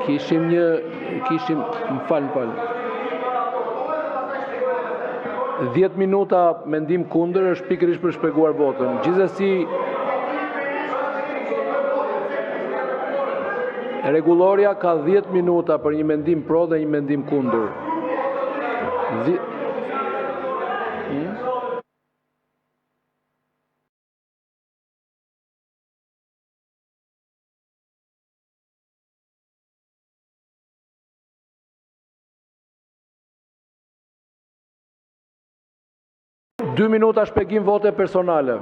Kishim më fal. 10 minuta mendim kundër është pikërisht për shpjeguar votën. Gjithsesi, rregulloria ka 10 minuta për një mendim pro dhe një mendim kundër. Dy minuta shpjegim vote personale.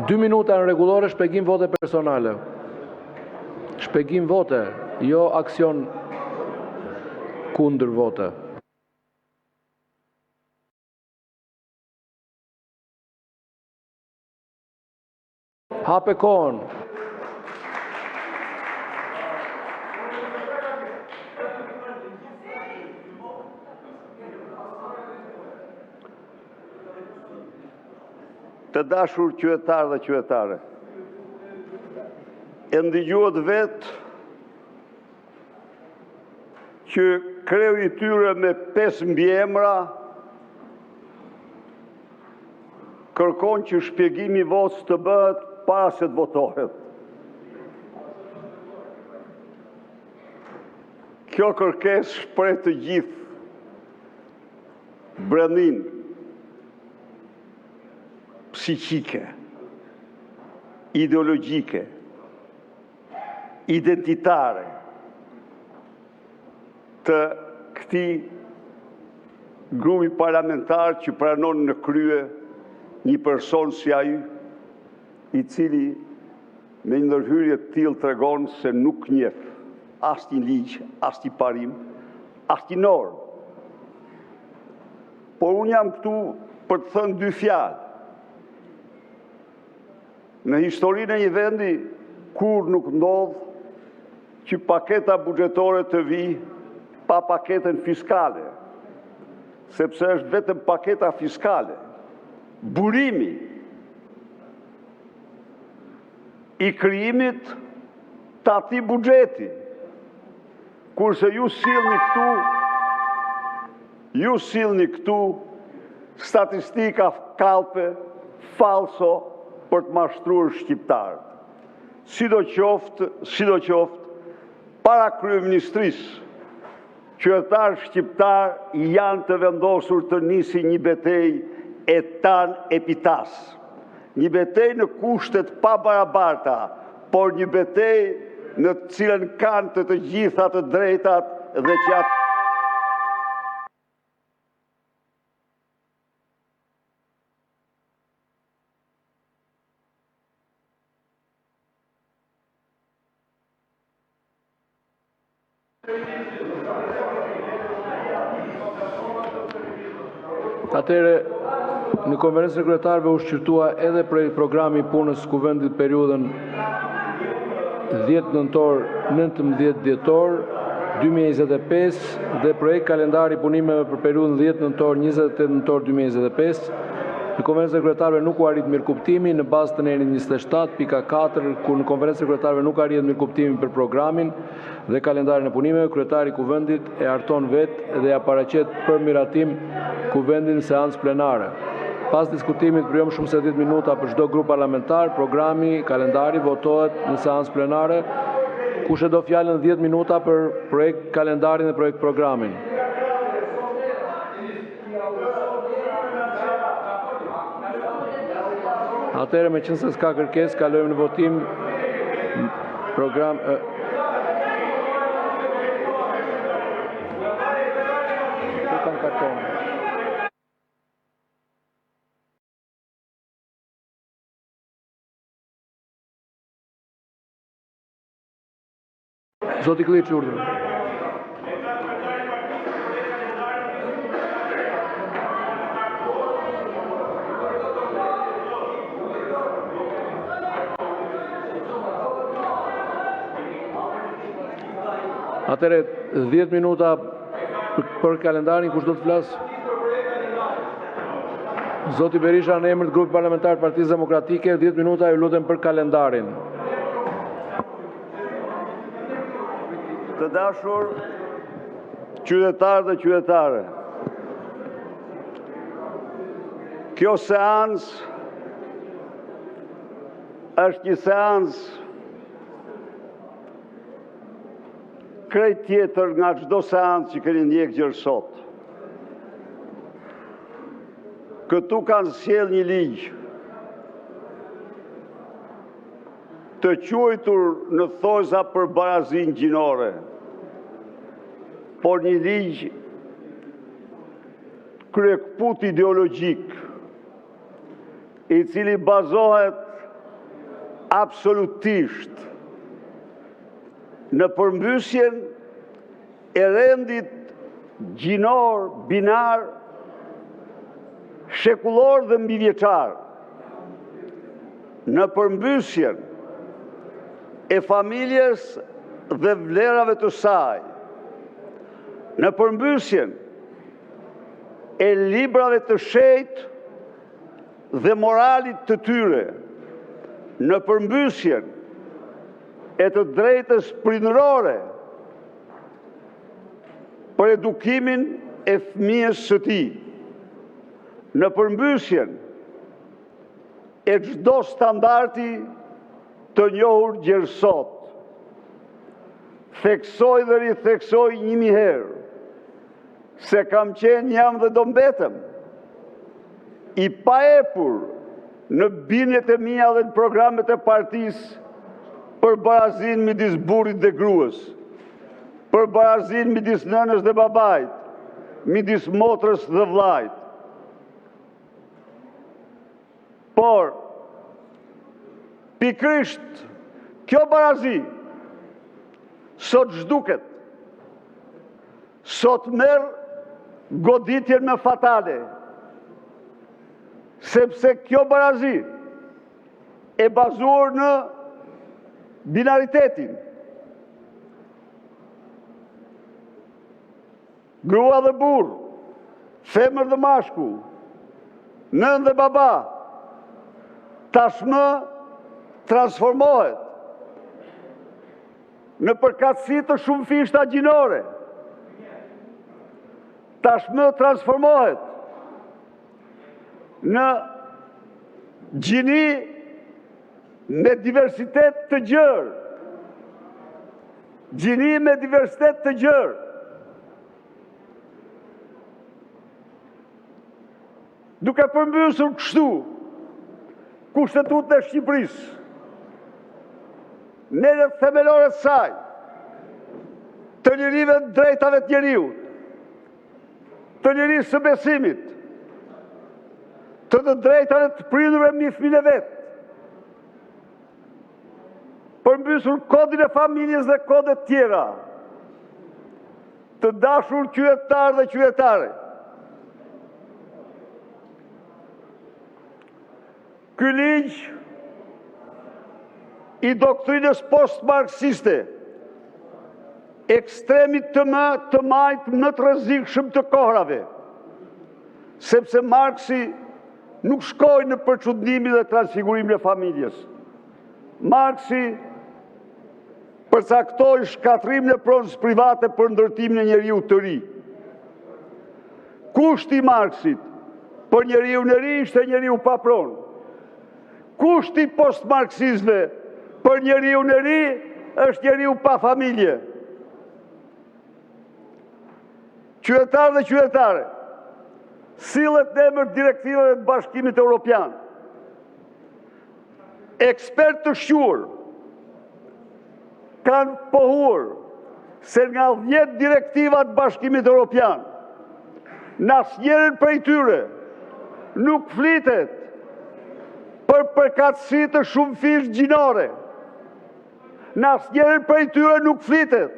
Dy minuta në rregullore, shpjegim vote personale. Shpjegim vote, jo aksion kundër vote. Hape kohën. Të dashur qytetarë dhe qytetare, e ndigjohet vetë që kreu i tyre me 5 mbiemra kërkon që shpjegimi votës të bëhet para se të votohet. Kjo kërkesë shpreh të gjithë brendin psiqike, ideologjike, identitare të këtij grupi parlamentar që pranon në krye një person si ai, i cili me një ndërhyrje të tillë tregon se nuk njeh as një ligj, as një parim, as një normë. Por unë jam këtu për të thënë dy fjalë. Në historinë e një vendi, kur nuk ndodh që paketa buxhetore të vijë pa paketën fiskale, sepse është vetëm paketa fiskale, burimi i krijimit të atij buxheti, kurse ju sillni këtu statistika kalpe, falso, për të mashtruar shqiptarët. Sidoqoftë, para kryeministrisë, qytetarë shqiptarë janë të vendosur të nisi një betejë etan epitas. Një betejë në kushtet pa barabarta, por një betejë në të cilën kanë të gjitha të drejtat dhe që atë Atëre, në konferencën e kryetarëve u shqyrtua edhe programi i punës kuvendit periudhën 10 nëntor-19 dhjetor 2025 dhe projekt kalendari i punimeve për periudhën 10 nëntor-28 nëntor 2025. Në konferencën e kryetarëve nuk u arrit mirëkuptimi në bazë të nerit 27.4, ku në konferencën e kryetarëve nuk arrihet mirëkuptimi për programin dhe kalendarin e punimeve, kryetari i kuvendit e harton vetë dhe ja paraqet për miratim kuvendin në seancë plenare. Pas diskutimit për jo më shumë se 10 minuta për çdo grup parlamentar, programi, kalendari votohet në seancë plenare. Kush e do fjalën 10 minuta për projekt kalendarin dhe projekt programin? Atëherë, meqense s'ka kërkesë, kalojmë në votim. Program Zoti Kliç urdhër. Atëre, 10 minuta për kalendarin, kush do të flasë? Zoti Berisha në emër të grupit parlamentar të Partisë Demokratike, 10 minuta ju lutem për kalendarin. Të dashur qytetarë dhe qytetare, kjo seancë është një seancë krejt tjetër nga çdo seancë që keni ndjekë gjërë sot. Këtu kanë sjell një ligj të quajtur në thojza për barazinë gjinore, por një ligj kryekput ideologjik, i cili bazohet absolutisht në përmbysjen e rendit gjinor, binar, shekullor dhe mbivjeçar, në përmbysjen e familjes dhe vlerave të saj, në përmbysjen e librave të shenjtë dhe moralit të tyre, në përmbysjen e të drejtës prindërore për edukimin e fëmijës së tij, në përmbysjen e çdo standardi të njohur gjerësot. Theksoj dhe ritheksoj 1000 herë se kam qenë, jam dhe do mbetem i paepur në bindjet e mia dhe në programet e partisë për barazinë midis burrit dhe gruas, për barazinë midis nënës dhe babait, midis motrës dhe vllait. Por, pikërisht, kjo barazi, sot zhduket, sot merr goditjen me fatale, sepse kjo barazi e bazuar në binaritetin. Grua dhe burr, femër dhe mashkull, nën dhe baba, tashmë transformohet në përkatësi të shumë fishta gjinore. Tashmë transformohet në gjini me diversitet të gjerë. Gjini me diversitet të gjerë. Duke përmbysur kështu Kushtetutën e Shqipërisë, nerët themelore të saj, të lirive të drejtave të njeriut, të lirisë së besimit, të drejtave të prindërve mbi fëmijët e vet, përmbysur kodin e familjes dhe kodet tjera, të dashur qytetarë dhe qytetare. Ky ligj i doktrinës post-marksiste, ekstremit të majtë më të rrezikshëm të kohrave, sepse Marksi nuk shkoi në përçudnimin dhe transfigurimin e familjes. Marksi përcaktoi shkatrimin e pronës private për ndërtimin e njeriu të ri. Kushti i Marksit për njeriu në ri ishte njeriu pa pronë. Kushti post-marksizme për njeriu në ri është njeriu pa familje. Qytetarë dhe qytetare, sillet në emër direktivave të Bashkimit Evropian. Ekspertë të shquar kanë pohuar se nga 10 direktiva të Bashkimit Evropian, në asnjërin prej tyre nuk flitet për përkatësi të shumë fish gjinore. Në asnjërin prej tyre nuk flitet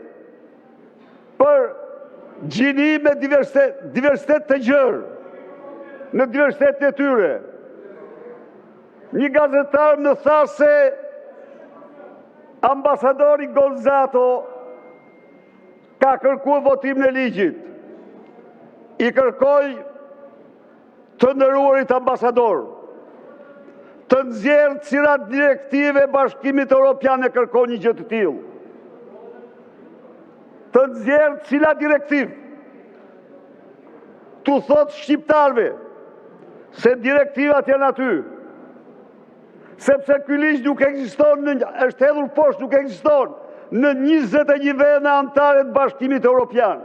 për gjini me diversitet të gjerë, në diversitetin e tyre. Një gazetar më tha se ambasadori Gonzato ka kërkuar votimin e ligjit. I kërkoi të nderuarit ambasador, të nxjerrë cilat direktive Bashkimit Evropian e kërkon një gjë të tillë. Të nxjerrë cilat direktivë tu thot shqiptarve se direktivat janë aty, sepse ky ligj nuk ekziston, është hedhur poshtë, nuk ekziston në 21 vende anëtare të Bashkimit Evropian.